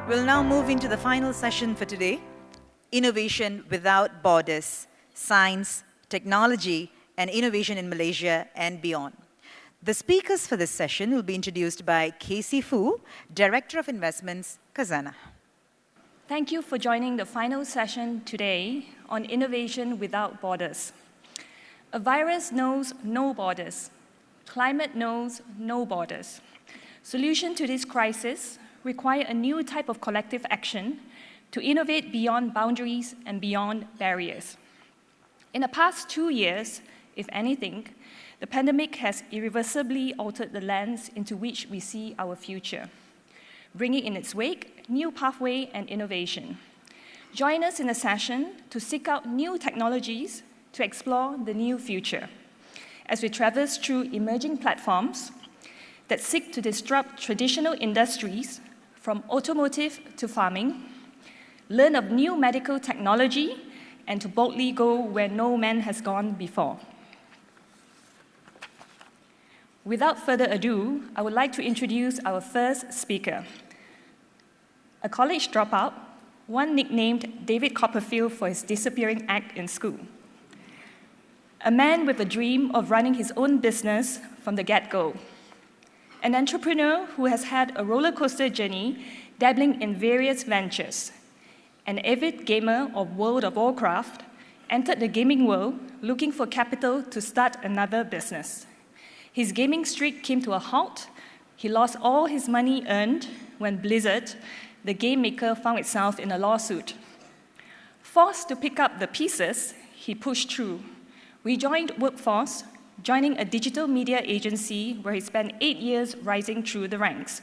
We'll now move into the final session for today, Innovation Without Borders, Science, Technology, and Innovation in Malaysia and Beyond. The speakers for this session will be introduced by Casey Fu, Director of Investments, Khazanah. Thank you for joining the final session today on Innovation Without Borders. A virus knows no borders. Climate knows no borders. Solution to this crisis require a new type of collective action to innovate beyond boundaries and beyond barriers. In the past 2 years, if anything, the pandemic has irreversibly altered the lens into which we see our future, bringing in its wake new pathway and innovation. Join us in the session to seek out new technologies to explore the new future as we traverse through emerging platforms that seek to disrupt traditional industries from automotive to farming, learn of new medical technology, and to boldly go where no man has gone before. Without further ado, I would like to introduce our first speaker. A college dropout, one nicknamed David Copperfield for his disappearing act in school. A man with a dream of running his own business from the get-go. An entrepreneur who has had a roller coaster journey dabbling in various ventures. An avid gamer of World of Warcraft entered the gaming world looking for capital to start another business. His gaming streak came to a halt. He lost all his money earned when Blizzard, the game maker, found itself in a lawsuit. Forced to pick up the pieces, he pushed through, rejoined workforce, joining a digital media agency where he spent 8 years rising through the ranks.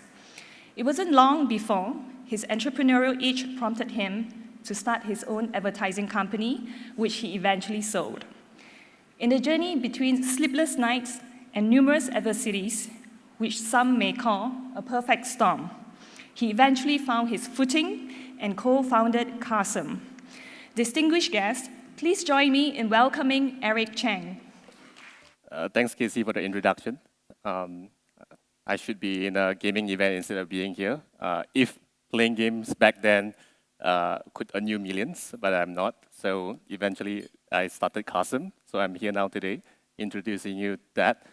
It wasn't long before his entrepreneurial itch prompted him to start his own advertising company, which he eventually sold. In the journey between sleepless nights and numerous adversities, which some may call a perfect storm, he eventually found his footing and co-founded Carsome. Distinguished guests, please join me in welcoming Cheng. Thanks, Casey, for the introduction. I should be in a gaming event instead of being here. If playing games back then could earn you millions, but I'm not. So eventually, I started Carsome. So I'm here now today, introducing you that.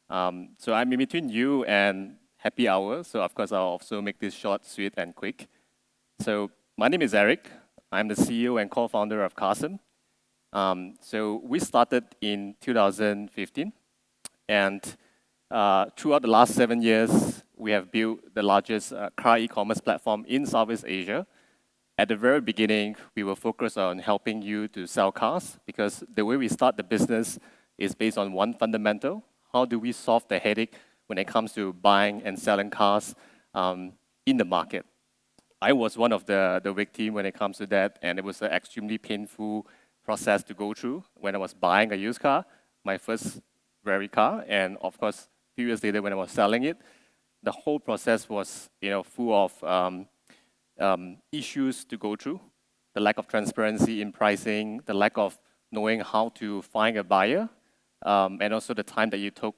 So I'm in between you and happy hour. So of course, I'll also make this short, sweet, and quick. So my name is Eric. I'm the CEO and co-founder of Carsome. So we started in 2015, and throughout the last 7 years, we have built the largest car e-commerce platform in Southeast Asia. At the very beginning, we were focused on helping you to sell cars, because the way we start the business is based on one fundamental: how do we solve the headache when it comes to buying and selling cars in the market? I was one of the victims when it comes to that, and it was an extremely painful process to go through when I was buying a used car, my first very car, and of course, a few years later when I was selling it. The whole process was, full of issues to go through. The lack of transparency in pricing, the lack of knowing how to find a buyer, and also the time that you took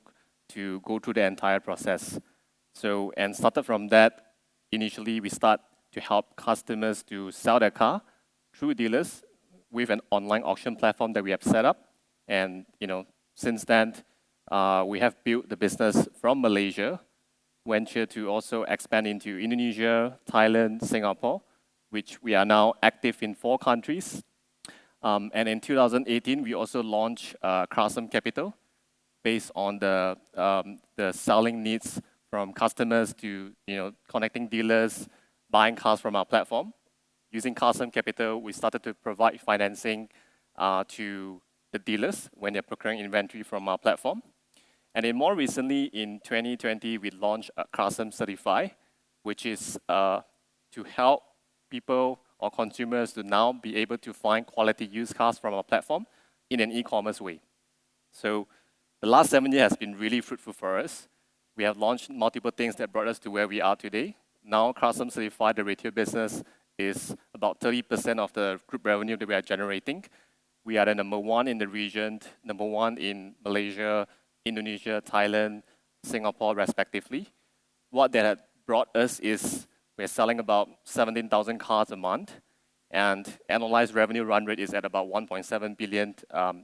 to go through the entire process. So, and started from that, initially we start to help customers to sell their car through dealers with an online auction platform that we have set up. And since then, we have built the business from Malaysia, venture to also expand into Indonesia, Thailand, Singapore, which we are now active in 4 countries. And in 2018, we also launched Carsome Capital, based on the selling needs from customers to connecting dealers, buying cars from our platform. Using Carsome Capital, we started to provide financing to the dealers when they're procuring inventory from our platform. And then more recently, in 2020, we launched Carsome Certify, which is to help people or consumers to now be able to find quality used cars from our platform in an e-commerce way. So the last 7 years has been really fruitful for us. We have launched multiple things that brought us to where we are today. Now, Carsome Certify, the retail business, is about 30% of the group revenue that we are generating. We are the number 1 in the region, number 1 in Malaysia, Indonesia, Thailand, Singapore, respectively. What that had brought us is We're selling about 17,000 cars a month, and annualized revenue run rate is at about 1.7 billion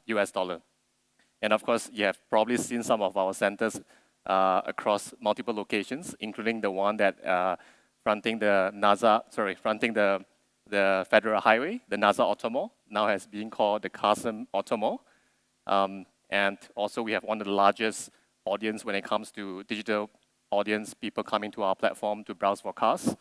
US dollar. And of course, you have probably seen some of our centers across multiple locations, including the one that fronting the Federal Highway, the NASA Automall, now has been called the Carsome Automall. And also we have one of the largest audience when it comes to digital audience, people coming to our platform to browse for cars.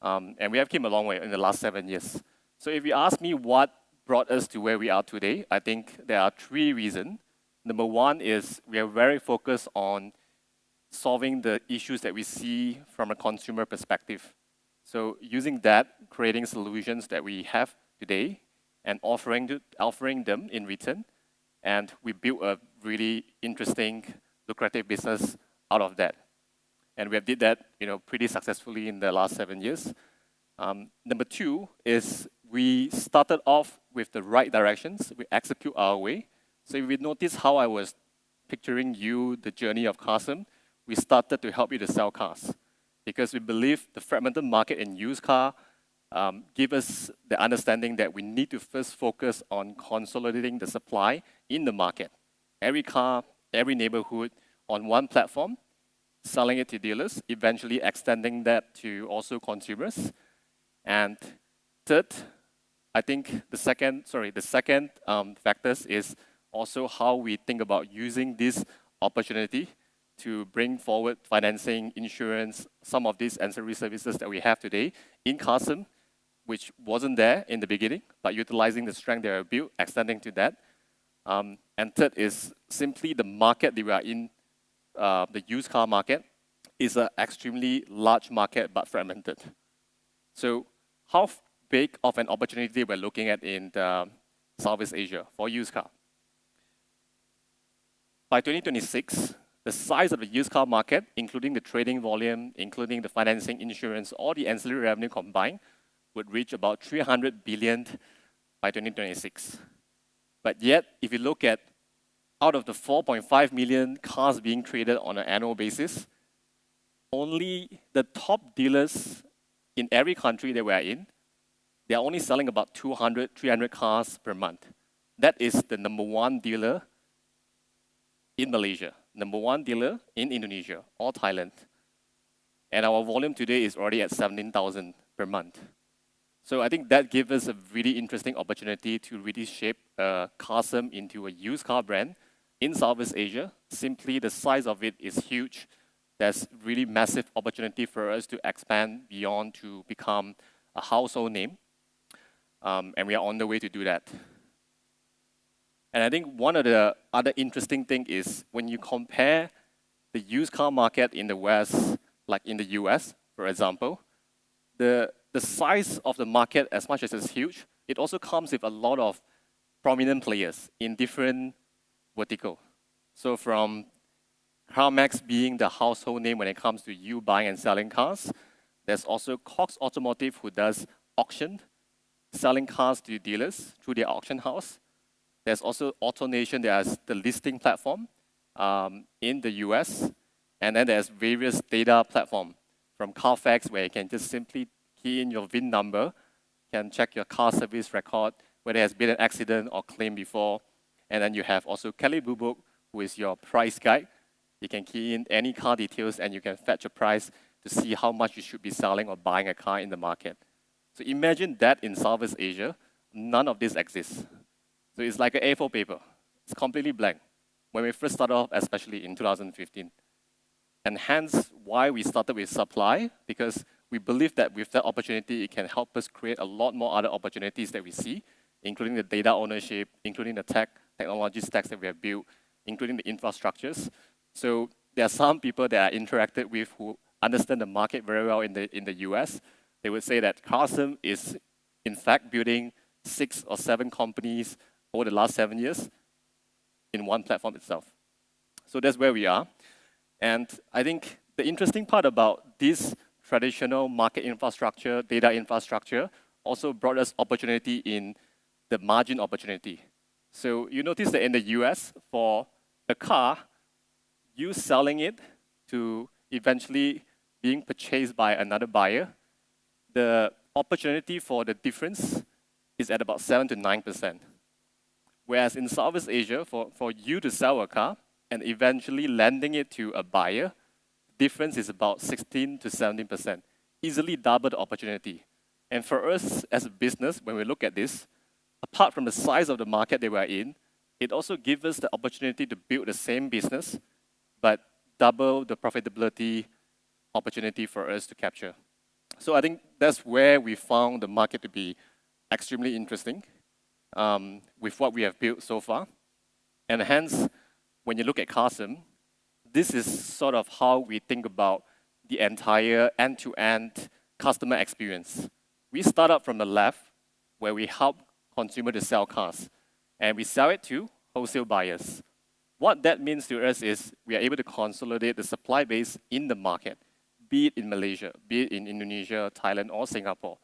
And we have come a long way in the last 7 years. So if you ask me what brought us to where we are today, I think there are 3 reasons. Number 1 is we are very focused on solving the issues that we see from a consumer perspective. So using that, creating solutions that we have today and offering them in return. And we built a really interesting, lucrative business out of that. And we have did that, pretty successfully in the last 7 years. Number 2 is we started off with the right directions. We execute our way. So if you notice how I was picturing the journey of Carsome, we started to help you to sell cars. Because we believe the fragmented market in used car give us the understanding that we need to first focus on consolidating the supply in the market. Every car, every neighborhood on one platform, selling it to dealers, eventually extending that to also consumers. And third, I think the second factors is also how we think about using this opportunity to bring forward financing, insurance, some of these ancillary services that we have today in Carsome, which wasn't there in the beginning, but utilizing the strength that we built, extending to that. And third is simply the market that we are in, the used car market, is an extremely large market but fragmented. So how big of an opportunity we're looking at in Southeast Asia for used car? By 2026, the size of the used car market, including the trading volume, including the financing, insurance, all the ancillary revenue combined, would reach about 300 billion by 2026. But yet, if you look at out of the 4.5 million cars being traded on an annual basis, only the top dealers in every country that we are in, they are only selling about 200, 300 cars per month. That is the number 1 dealer in Malaysia, number 1 dealer in Indonesia or Thailand. And our volume today is already at 17,000 per month. So I think that gives us a really interesting opportunity to really shape Carsome into a used car brand in Southeast Asia. Simply the size of it is huge. There's really massive opportunity for us to expand beyond to become a household name. And we are on the way to do that. And I think one of the other interesting thing is when you compare the used car market in the West, like in the US, for example, the size of the market, as much as it's huge, it also comes with a lot of prominent players in different verticals. So from CarMax being the household name when it comes to you buying and selling cars, there's also Cox Automotive who does auction, selling cars to dealers through their auction house. There's also AutoNation, there's the listing platform in the US. And then there's various data platforms from Carfax where you can just simply key in your VIN number, can check your car service record, whether there has been an accident or claim before. And then you have also Kelly Blue Book, who is your price guide. You can key in any car details and you can fetch a price to see how much you should be selling or buying a car in the market. So imagine that in Southeast Asia, none of this exists. So it's like an A4 paper. It's completely blank when we first started off, especially in 2015. And hence why we started with supply, because we believe that with that opportunity, it can help us create a lot more other opportunities that we see, including the data ownership, including the technology stacks that we have built, including the infrastructures. So there are some people that I interacted with who understand the market very well in the US. They would say that Carsome is, in fact, building 6 or 7 companies over the last 7 years in one platform itself. So that's where we are. And I think the interesting part about this traditional market infrastructure, data infrastructure, also brought us opportunity in the margin opportunity. So you notice that in the US, for a car, you selling it to eventually being purchased by another buyer, the opportunity for the difference is at about 7 to 9%. Whereas in Southeast Asia, for you to sell a car and eventually lending it to a buyer, difference is about 16 to 17%, easily double the opportunity. And for us as a business, when we look at this, apart from the size of the market that we're in, it also gives us the opportunity to build the same business, but double the profitability opportunity for us to capture. So I think that's where we found the market to be extremely interesting with what we have built so far. And hence, when you look at Carsome, this is sort of how we think about the entire end-to-end customer experience. We start up from the left, where we help consumers to sell cars, and we sell it to wholesale buyers. What that means to us is we are able to consolidate the supply base in the market, be it in Malaysia, be it in Indonesia, Thailand, or Singapore.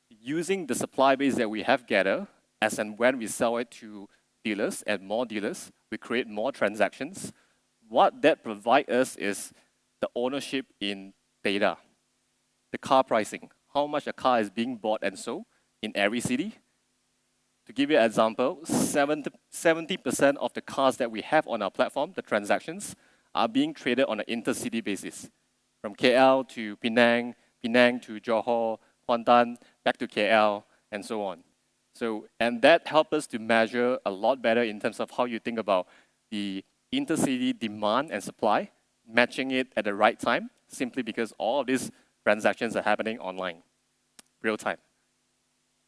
Using the supply base that we have gathered, as and when we sell it to dealers and more dealers, we create more transactions. What that provides us is the ownership in data, the car pricing, how much a car is being bought and sold in every city. To give you an example, 70% of the cars that we have on our platform, the transactions, are being traded on an intercity basis, from KL to Penang, Penang to Johor, Kuantan, back to KL, and so on. And that helps us to measure a lot better in terms of how you think about the intercity demand and supply, matching it at the right time, simply because all of these transactions are happening online, real time.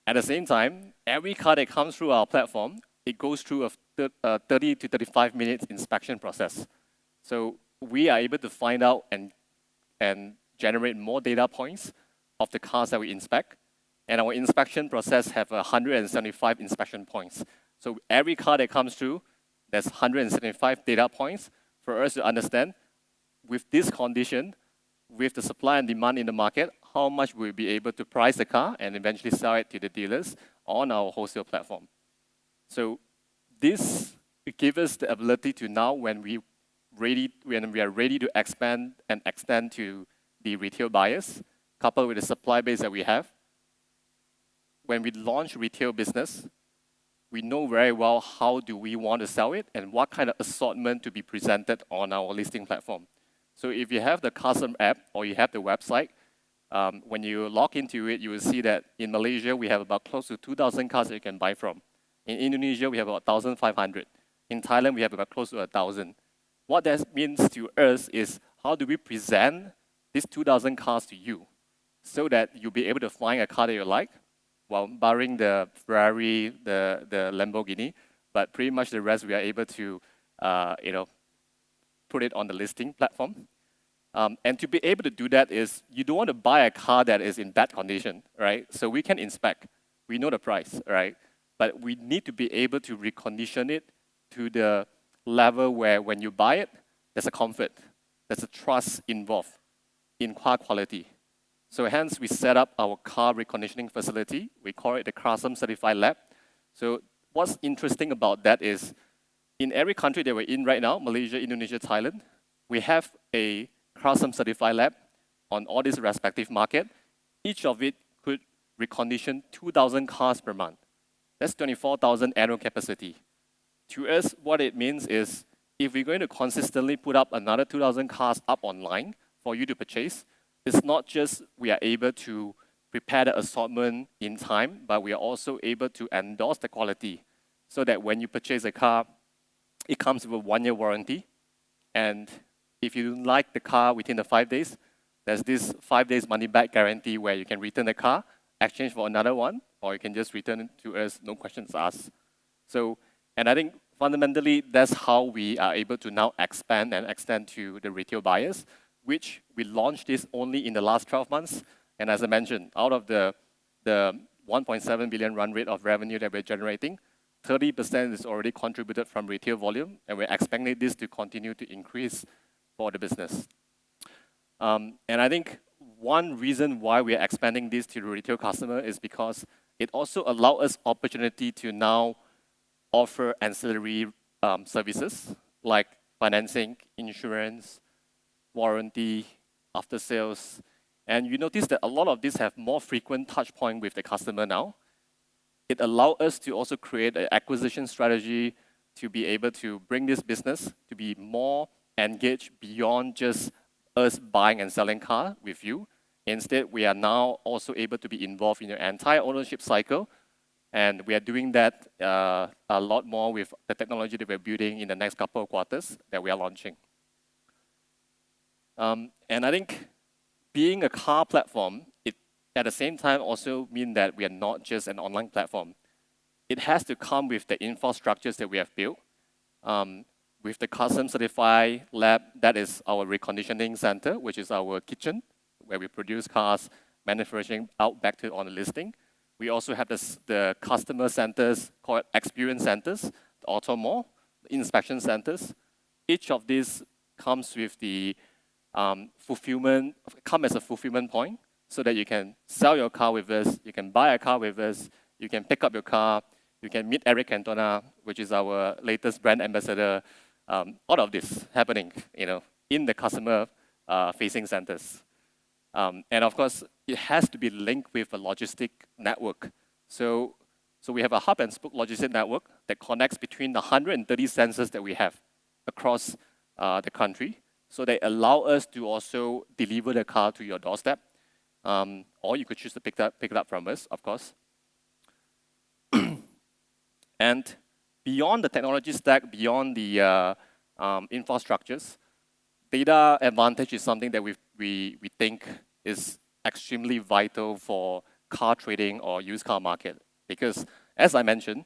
At the same time, every car that comes through our platform, it goes through a 30 to 35 minutes inspection process. So we are able to find out and generate more data points of the cars that we inspect. And our inspection process have 175 inspection points. So every car that comes through, there's 175 data points for us to understand, with this condition, with the supply and demand in the market, how much we'll be able to price the car and eventually sell it to the dealers on our wholesale platform. So this gives us the ability to now, when we are ready to expand and extend to the retail buyers, coupled with the supply base that we have, when we launch retail business, we know very well how do we want to sell it and what kind of assortment to be presented on our listing platform. So if you have the Carsome app or you have the website, when you log into it, you will see that in Malaysia, we have about close to 2,000 cars that you can buy from. In Indonesia, we have about 1,500. In Thailand, we have about close to 1,000. What that means to us is, how do we present these 2,000 cars to you so that you'll be able to find a car that you like, well, barring the Ferrari, the Lamborghini, but pretty much the rest we are able to, put it on the listing platform. And to be able to do that is, you don't want to buy a car that is in bad condition, right? So we can inspect, we know the price, right? But we need to be able to recondition it to the level where when you buy it, there's a comfort, there's a trust involved in car quality. So hence, we set up our car reconditioning facility. We call it the Carsome Certified Lab. So what's interesting about that is, in every country that we're in right now, Malaysia, Indonesia, Thailand, we have a Carsome Certified Lab on all these respective markets. Each of it could recondition 2,000 cars per month. That's 24,000 annual capacity. To us, what it means is, if we're going to consistently put up another 2,000 cars up online for you to purchase, it's not just we are able to prepare the assortment in time, but we are also able to endorse the quality so that when you purchase a car, it comes with a 1-year warranty. And if you don't like the car within the 5 days, there's this 5 days money back guarantee where you can return the car, exchange for another one, or you can just return it to us, no questions asked. So, and I think fundamentally, that's how we are able to now expand and extend to the retail buyers, which we launched this only in the last 12 months. And as I mentioned, out of the 1.7 billion run rate of revenue that we're generating, 30% is already contributed from retail volume, and we're expecting this to continue to increase for the business. And I think one reason why we are expanding this to the retail customer is because it also allows us opportunity to now offer ancillary services like financing, insurance, warranty, after sales, And you notice that a lot of these have more frequent touch point with the customer now. It allows us to also create an acquisition strategy to be able to bring this business to be more engaged beyond just us buying and selling car with you. Instead, we are now also able to be involved in your entire ownership cycle. And we are doing that a lot more with the technology that we're building in the next couple of quarters that we are launching. And I think being a car platform, it at the same time also means that we are not just an online platform. It has to come with the infrastructures that we have built. With the Carsome certified lab, that is our reconditioning center, which is our kitchen, where we produce cars, manufacturing out back to on the listing. We also have the customer centers called experience centers, the auto mall, the inspection centers. Each of these comes with the fulfillment, come as a fulfillment point so that you can sell your car with us, you can buy a car with us, you can pick up your car, you can meet Eric Cantona, which is our latest brand ambassador. All of this happening, in the customer facing centers. And of course, it has to be linked with a logistic network. So we have a hub and spoke logistic network that connects between the 130 sensors that we have across the country. So they allow us to also deliver the car to your doorstep. Or you could choose to pick it up from us, of course. And beyond the technology stack, beyond the infrastructures, data advantage is something that we think is extremely vital for car trading or used car market. Because as I mentioned,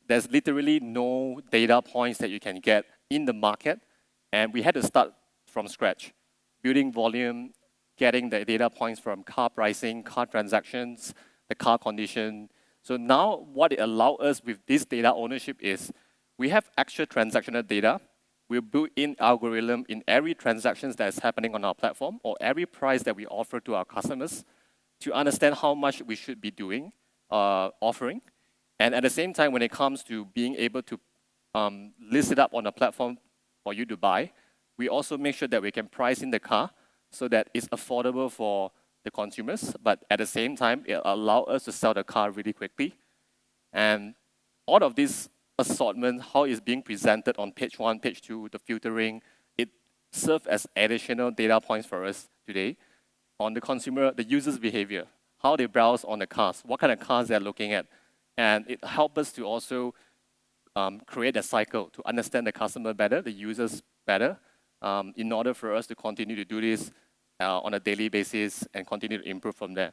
there's literally no data points that you can get in the market. And we had to start from scratch, building volume, getting the data points from car pricing, car transactions, the car condition. So now what it allows us with this data ownership is we have actual transactional data. We build in algorithm in every transaction that is happening on our platform or every price that we offer to our customers to understand how much we should be doing, offering. And at the same time, when it comes to being able to list it up on a platform for you to buy, we also make sure that we can price in the car so that it's affordable for the consumers, but at the same time, it allows us to sell the car really quickly. And all of this assortment, how it's being presented on page 1, page 2, the filtering, it serves as additional data points for us today on the consumer, the user's behavior, how they browse on the cars, what kind of cars they're looking at. And it helps us to also create a cycle to understand the customer better, the users better, in order for us to continue to do this on a daily basis and continue to improve from there.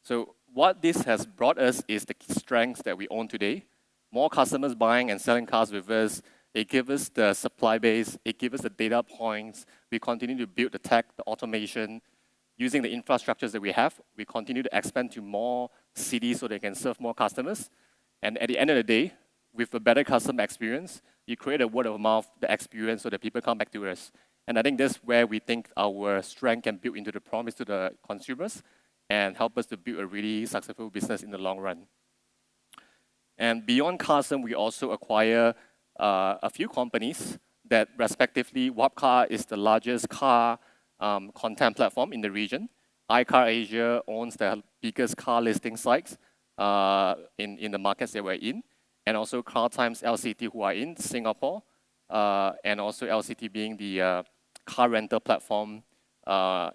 So what this has brought us is the strengths that we own today. More customers buying and selling cars with us. It gives us the supply base. It gives us the data points. We continue to build the tech, the automation. Using the infrastructures that we have, we continue to expand to more cities so they can serve more customers. And at the end of the day, with a better customer experience, you create a word of mouth, the experience, so that people come back to us. And I think that's where we think our strength can build into the promise to the consumers and help us to build a really successful business in the long run. And beyond Carsome, we also acquire a few companies that respectively, Wapcar is the largest car content platform in the region. iCar Asia owns the biggest car listing sites in the markets that we're in. And also Car Times LCT, who are in Singapore, and also LCT being the car rental platform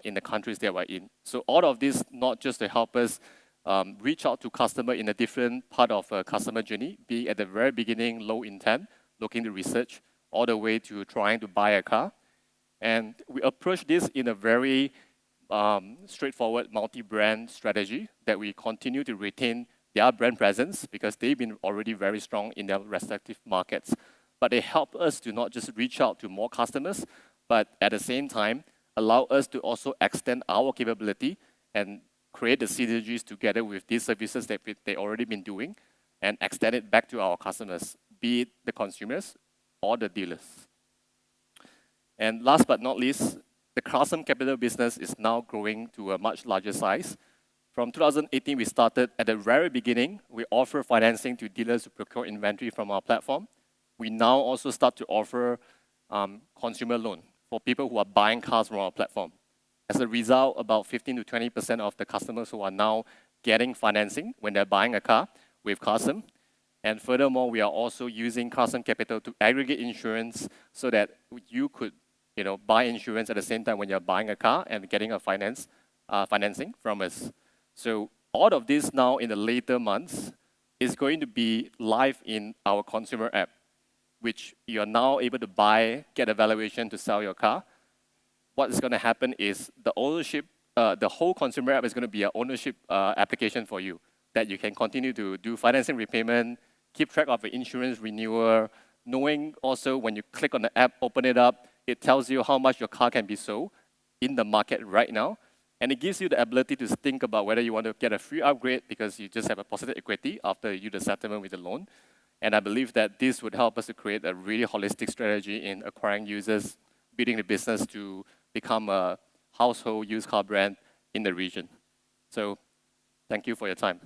in the countries that we're in. So all of this, not just to help us reach out to customer in a different part of a customer journey, be at the very beginning, low intent, looking to research, all the way to trying to buy a car. And we approach this in a very straightforward multi-brand strategy that we continue to retain their brand presence because they've been already very strong in their respective markets. But they help us to not just reach out to more customers, but at the same time, allow us to also extend our capability and create the synergies together with these services that they've already been doing and extend it back to our customers, be it the consumers or the dealers. And last but not least, the Carsome Capital business is now growing to a much larger size. From 2018, we started at the very beginning. We offer financing to dealers to procure inventory from our platform. We now also start to offer consumer loan for people who are buying cars from our platform. As a result, about 15 to 20% of the customers who are now getting financing when they're buying a car with Carsome. And furthermore, we are also using Carsome Capital to aggregate insurance so that you could buy insurance at the same time when you're buying a car and getting a financing from us. So all of this now in the later months is going to be live in our consumer app, which you are now able to buy, get a valuation to sell your car. What is going to happen is the ownership, the whole consumer app is going to be an ownership application for you that you can continue to do financing repayment, keep track of the insurance renewal, knowing also when you click on the app, open it up, it tells you how much your car can be sold in the market right now. And it gives you the ability to think about whether you want to get a free upgrade because you just have a positive equity after you do the settlement with the loan. And I believe that this would help us to create a really holistic strategy in acquiring users, building the business to become a household used car brand in the region. So thank you for your time.